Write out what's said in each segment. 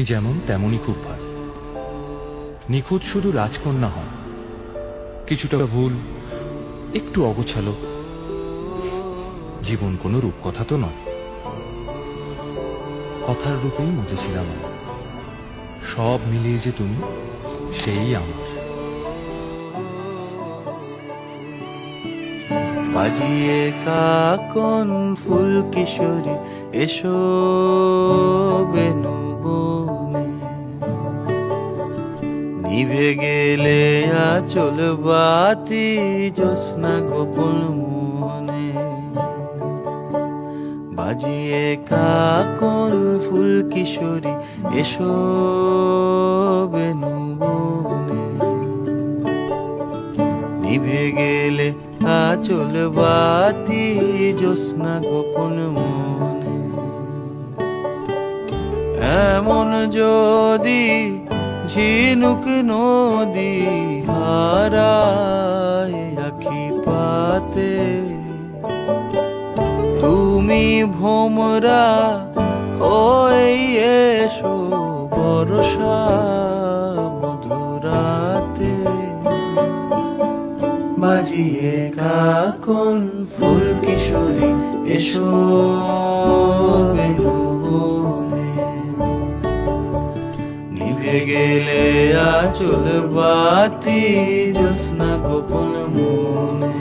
যেমন তেমনই খুব ভালো। নিখুঁত শুধু রাজকন্যা হয়, কিছুটা ভুল, একটু অগোছালো। জীবন কোনো রূপকথা তো নয়, কথার রূপেই মজেছিলাম আমি। সব মিলিয়ে যে তুমি, সেই আমার। বাজিয়ে কাকন ফুল কিশোরী এসো বেনু বনে, নিভে গেলে আচল বাতি জ্যোৎস্না গোপন মনে। বাজিয়ে কাকন ফুল কিশোরী এসো বেনু বনে, নিভে গেলে আচল বাতি জ্যোৎস্না গোপন মনে। এমন যদি ঝিনুক নদী হারায় আখি পাতে, তুমি ভোমরা হয়ে এসো বর্ষা মধুরাতে। বাজিয়ে কাকন ফুল কিশোরী এসো বেনু বনে, নিভে গেলে আচল বাতি জ্যোৎস্না গোপন মনে।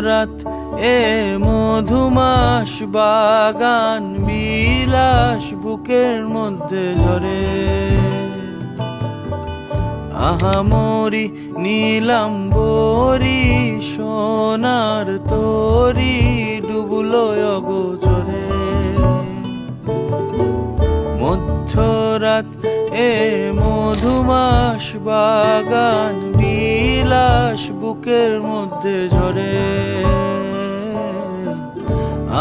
রাত এ মধুমাস বাগান বিলাস বুকের মধ্যে ঝরে, আহামরি নীলাম্বরি সোনার তরি ডুবলো অগোচরে। মধ্যরাত এ মধুমাস বাগান বিলাস বুকের মধ্যে ঝরে,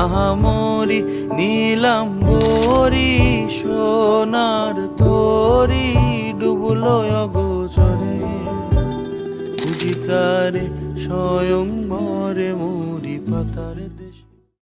আহামরি নীলাম্বরি সোনার তরি ডুবলো অগোচরে। বুঝি তারে স্বয়ং মরে মরি পাতার দেশ।